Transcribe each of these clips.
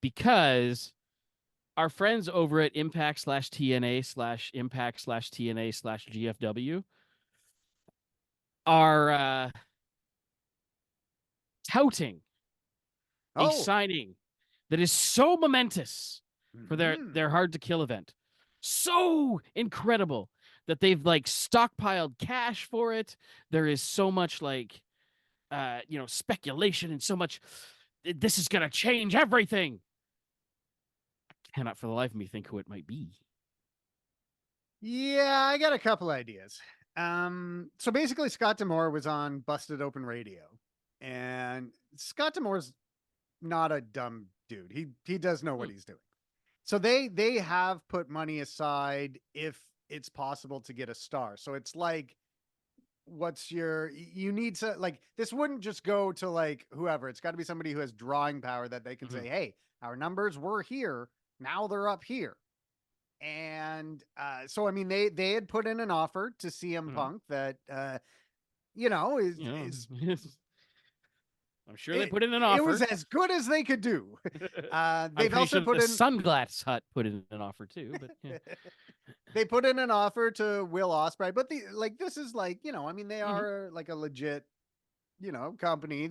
because our friends over at Impact/TNA/Impact/TNA/GFW are touting a Oh. signing that is so momentous for Hmm. their Hard to Kill event. So incredible that they've like stockpiled cash for it. There is so much like speculation and so much this is going to change everything. I cannot for the life of me think who it might be. Yeah, I got a couple ideas. So basically Scott D'Amore was on Busted Open Radio, and Scott D'Amore's not a dumb dude. He does know what Hmm. he's doing. So they have put money aside if it's possible to get a star. So it's like, you need to, like, this wouldn't just go to like whoever. It's got to be somebody who has drawing power that they can Mm-hmm. say, hey, our numbers were here, now they're up here. And so I mean, they had put in an offer to CM Mm-hmm. Punk that you know is You know, is I'm sure they it, put in an it was offer. as good as they could do. I'm They've pretty also sure put the in Sunglass Hut put in an offer too, but yeah. they put in an offer to Will Ospreay, but this is like, I mean, they Mm-hmm. are like a legit, company.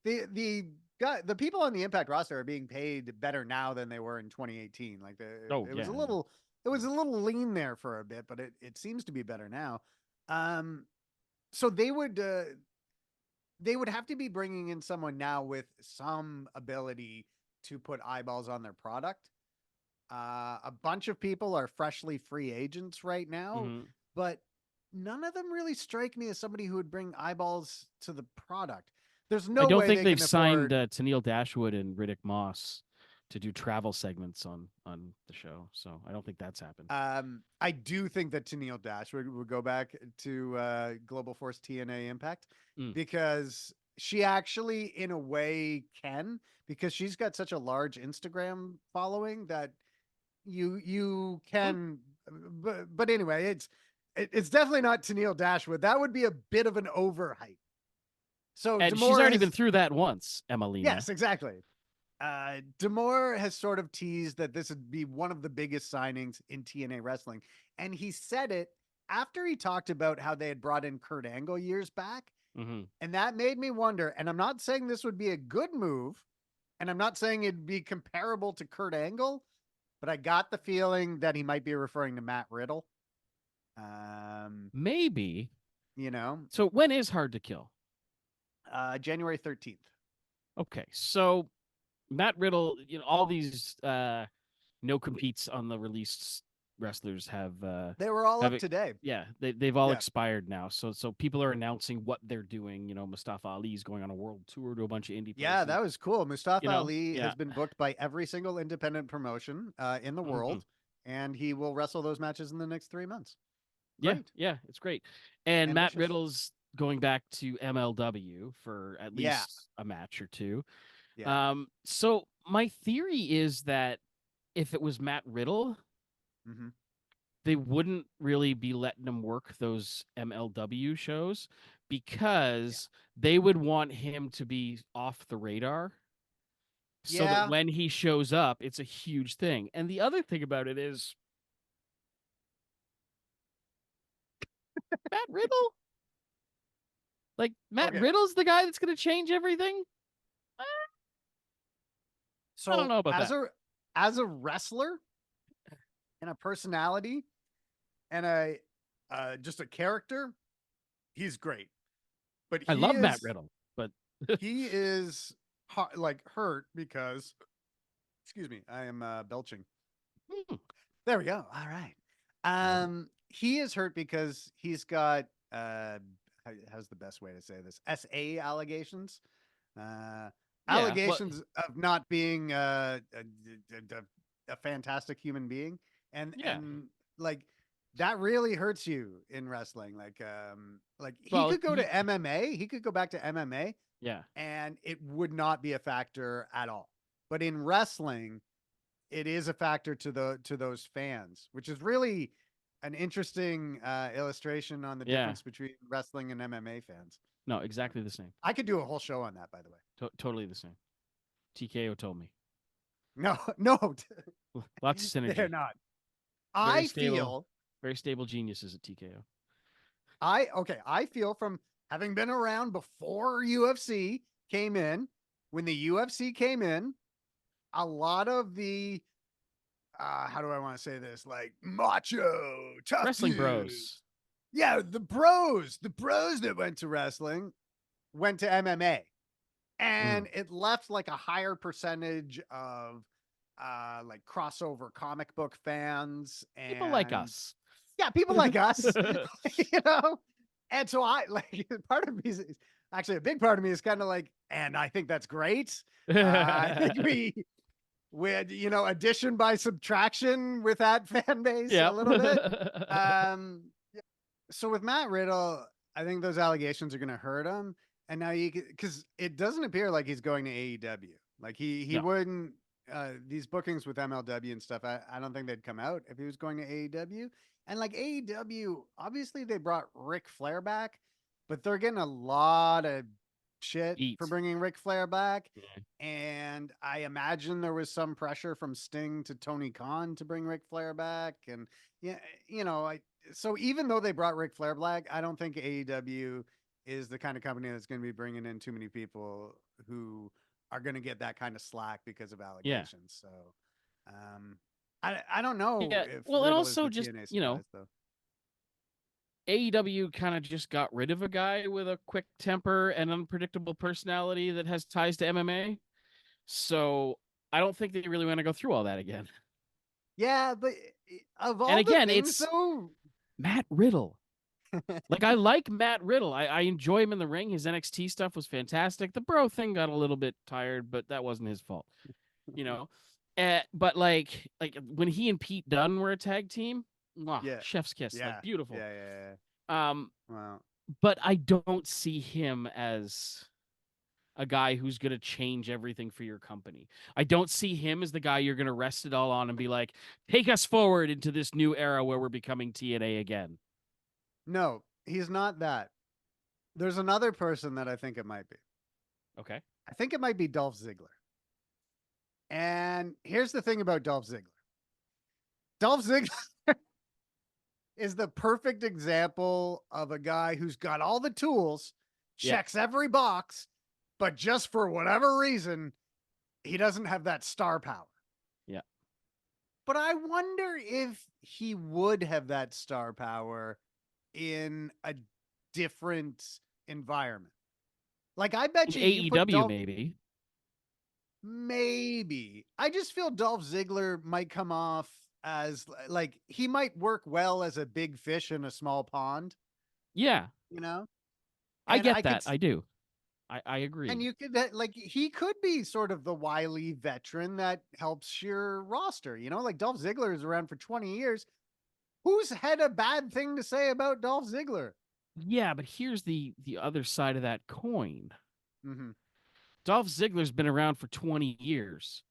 The people on the Impact roster are being paid better now than they were in 2018. Like Oh it was yeah. a little it was a little lean there for a bit, but it seems to be better now. Um, so they would have to be bringing in someone now with some ability to put eyeballs on their product. A bunch of people are freshly free agents right now, Mm-hmm. but none of them really strike me as somebody who would bring eyeballs to the product. There's I no don't way think they they've can signed afford. Tennille Dashwood and Riddick Moss to do travel segments on the show, so I don't think that's happened. I do think that Tennille Dash would go back to Global Force TNA Impact, Mm. because she actually, in a way, can, because she's got such a large Instagram following that you Mm. can. But anyway, it's definitely not Tennille Dashwood. That would be a bit of an overhype. So And she's D'Amore already been has, through that once, Emelina. yes, exactly. D'Amore has sort of teased that this would be one of the biggest signings in TNA wrestling, and he said it after he talked about how they had brought in Kurt Angle years back, Mm-hmm. and that made me wonder. And I'm not saying this would be a good move, and I'm not saying it'd be comparable to Kurt Angle, but I got the feeling that he might be referring to Matt Riddle. Um, Maybe. you know, So when is Hard to Kill? January 13th. Okay, so Matt Riddle, all these no competes on the released wrestlers They were all have up today. yeah, they've all Yeah. expired now. So people are announcing what they're doing. Mustafa Ali's going on a world tour to a bunch of indie Yeah, places. that was cool. Mustafa Ali Yeah. has been booked by every single independent promotion in the Hmm. world, and he will wrestle those matches in the next 3 months. Yeah, Great. yeah, it's great. And Matt Ambitious. Riddle's going back to MLW for at Yeah. least a match or two. Yeah. So my theory is that if it was Matt Riddle, Hmm. they wouldn't really be letting him work those MLW shows Yeah. because they would want him to be off the radar so that Yeah. when he shows up, it's a huge thing. And the other thing about it is Matt Riddle, like Matt Okay. Riddle's the guy that's going to change everything. I don't So know about as that. a wrestler and a personality and a just a character, he's great. But I love Matt Riddle, but he is like hurt because, excuse me, I am belching. hmm, There we go. All right. He is hurt because he's got how's the best way to say this? SA allegations. Uh yeah, well, Allegations of not being a fantastic human being. And yeah, like that really hurts you in wrestling. Like he well, could go to MMA, he could go back to MMA, yeah. and it would not be a factor at all. But in wrestling, it is a factor to those fans, which is really an interesting illustration on the Yeah, difference between wrestling and MMA fans. no, exactly the same. I could do a whole show on that, by the way. Totally the same. TKO told me. No, no, Lots of they're synergy. not. Very I stable, feel very stable geniuses at TKO. I feel from having been around before UFC came in, when the UFC came in, a lot of the how do I want to say this? Like macho, tough Wrestling dudes. bros. Yeah, the bros that went to wrestling went to MMA. Mm. And it left like a higher percentage of like crossover comic book fans People like and us. yeah, people like us, you know. And so I like part of me is actually a big part of me is kind of like, and I think that's great. I think we with addition by subtraction with that fan base a Yep. little bit. Um, so with Matt Riddle, I think those allegations are going to hurt him. And now because it doesn't appear like he's going to AEW. Like he No. wouldn't. These bookings with MLW and stuff, I don't think they'd come out if he was going to AEW. And like AEW, obviously they brought Ric Flair back, but they're getting a lot of shit for Eat. bringing Ric Flair back. Yeah. And I imagine there was some pressure from Sting to Tony Khan to bring Ric Flair back. And yeah, so even though they brought Ric Flair back, I don't think AEW is the kind of company that's going to be bringing in too many people who are going to get that kind of slack because of Yeah. allegations. So, um, I don't know Yeah. if Well, and Riddle is also the just, TNA surprise though. AEW kind of just got rid of a guy with a quick temper and unpredictable personality that has ties to MMA. So I don't think they really want to go through all that again. Yeah, but of And all the again, things it's though, Matt Riddle. Like I like Matt Riddle. I enjoy him in the ring. His NXT stuff was fantastic. The bro thing got a little bit tired, but that wasn't his fault, you know. But like when he and Pete Dunne were a tag team, mwah, yeah, chef's kiss, like yeah, beautiful. yeah, yeah, yeah. Um, Well, but I don't see him as a guy who's going to change everything for your company. I don't see him as the guy you're going to rest it all on and be like, take us forward into this new era where we're becoming TNA again. no, he's not that. There's another person that I think it might be. Okay. I think it might be Dolph Ziggler. And here's the thing about Dolph Ziggler. Dolph Ziggler is the perfect example of a guy who's got all the tools, Yeah. checks every box, but just for whatever reason, he doesn't have that star power. Yeah. But I wonder if he would have that star power in a different environment. Like I bet In you put AEW, Dolph maybe. maybe. I just feel Dolph Ziggler might come off as like he might work well as a big fish in a small pond, Yeah. you know? I And get I could that. I do. I and agree. you could like he could be sort of the wily veteran that helps your roster, you know? Like Dolph Ziggler is around for 20 years. Who's had a bad thing to say about Dolph Ziggler? Yeah, but here's the other side of that coin. Mm-hmm. Dolph Ziggler's been around for 20 years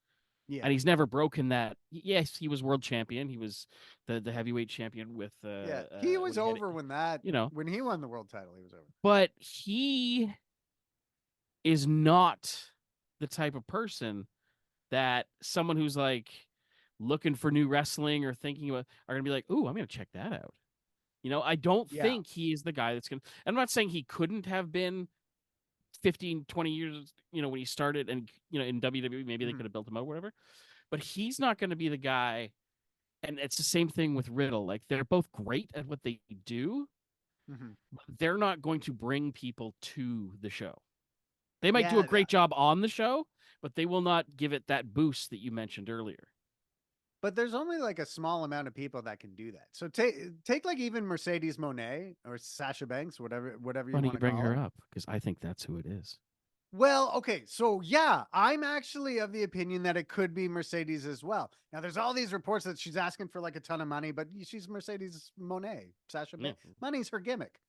Yeah. and he's never broken that. Yes, he was world champion. He was the heavyweight champion with Yeah. He when was he had it, over when that you know. when he won the world title, he was over. But he is not the type of person that someone who's like looking for new wrestling or thinking about are gonna be like, "Ooh, I'm gonna check that out." You know, I don't Yeah. think he is the guy that's gonna. I'm not saying he couldn't have been 15, 20 years, when he started and in WWE, maybe they Mm-hmm. could have built him out, whatever. But he's not going to be the guy. And it's the same thing with Riddle. Like they're both great at what they do, Mm-hmm. but they're not going to bring people to the show. They might do a Yeah. great job on the show, but they will not give it that boost that you mentioned earlier. But there's only like a small amount of people that can do that. So take like even Mercedes Monet or Sasha Banks, whatever you Funny want you to bring call her her. up because I think that's who it is. Well, okay, so yeah, I'm actually of the opinion that it could be Mercedes as well. Now, there's all these reports that she's asking for like a ton of money, but she's Mercedes Monet, Sasha Yeah, Banks. Money's her gimmick.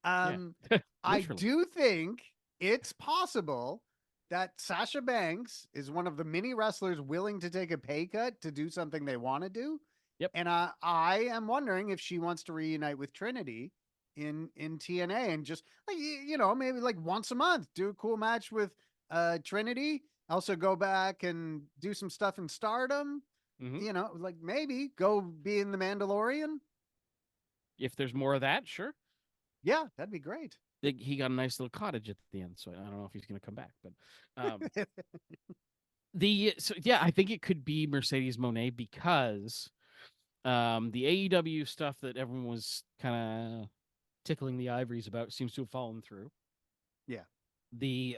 yeah, Um, I literally. do think it's possible that Sasha Banks is one of the many wrestlers willing to take a pay cut to do something they want to do. Yep. And I am wondering if she wants to reunite with Trinity in TNA and just like maybe like once a month do a cool match with Trinity Also go back and do some stuff in Stardom. Hmm. You know, like maybe go be in the Mandalorian. If there's more of that, sure. Yeah, that'd be great. He got a nice little cottage at the end, so I don't know if he's going to come back. But I think it could be Mercedes Monet because the AEW stuff that everyone was kind of tickling the ivories about seems to have fallen through. Yeah. The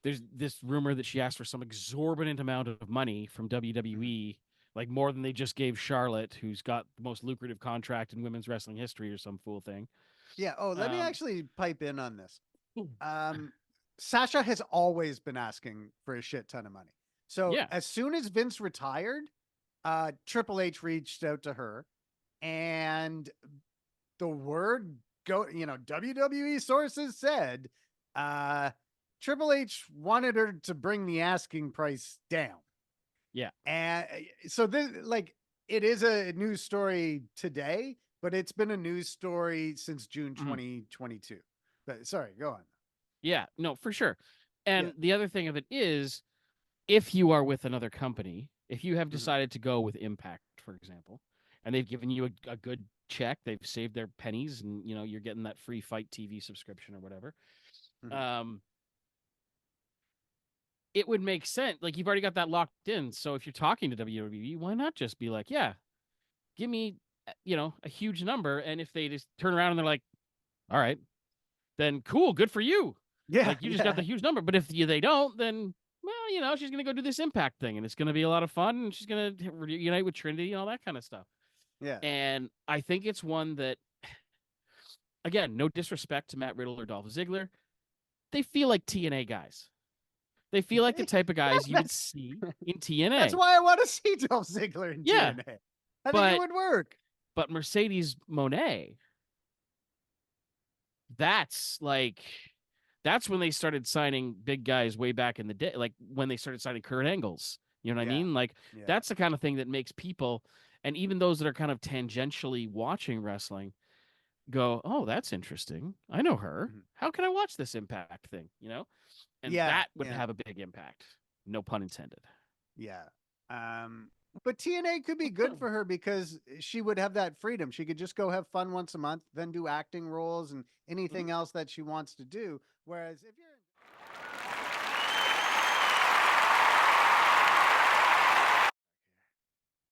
There's this rumor that she asked for some exorbitant amount of money from Mhm. WWE, like more than they just gave Charlotte, who's got the most lucrative contract in women's wrestling history, or some fool thing. Yeah. Oh, let me Um, actually pipe in on this. Um, Sasha has always been asking for a shit ton of money. So yeah, as soon as Vince retired, Triple H reached out to her, and the word WWE sources said, uh, Triple H wanted her to bring the asking price down. yeah. And so this, like, it is a news story today, but it's been a news story since June Mhm. 2022. But sorry, go on. Yeah, no, for sure. Yeah. And the other thing of it is, if you are with another company, if you have Mhm. decided to go with Impact, for example, and they've given you a good check, they've saved their pennies, and you're getting that free Fight TV subscription or whatever. Mhm. Um, it would make sense. Like you've already got that locked in. So if you're talking to WWE, why not just be like, yeah, give me, a huge number. And if they just turn around and they're like, all right, then cool, good for you. Yeah. Like you just got Yeah. the huge number. But if they don't, then well, she's gonna go do this Impact thing, and it's gonna be a lot of fun, and she's gonna reunite with Trinity and all that kind of stuff. Yeah. And I think it's one that, again, no disrespect to Matt Riddle or Dolph Ziggler, they feel like TNA guys. They feel like the They, type of yeah, guys you would see in that's TNA. why I want to see Dolph Ziggler in Yeah, TNA. I think it but would work. Mercedes Monet, that's like that's when they started signing big guys way back in the day, like when they started signing Kurt Angles. You know what I Yeah. mean? Like Yeah. that's the kind of thing that makes people, and even those that are kind of tangentially watching wrestling, go, "Oh, that's interesting. I know her. Mhm. How can I watch this Impact thing?" And Yeah. that would Yeah. have a big impact. No pun intended. Yeah. But TNA could be good for her because she would have that freedom. She could just go have fun once a month, then do acting roles and Mhm. anything else that she wants to do. Whereas if you're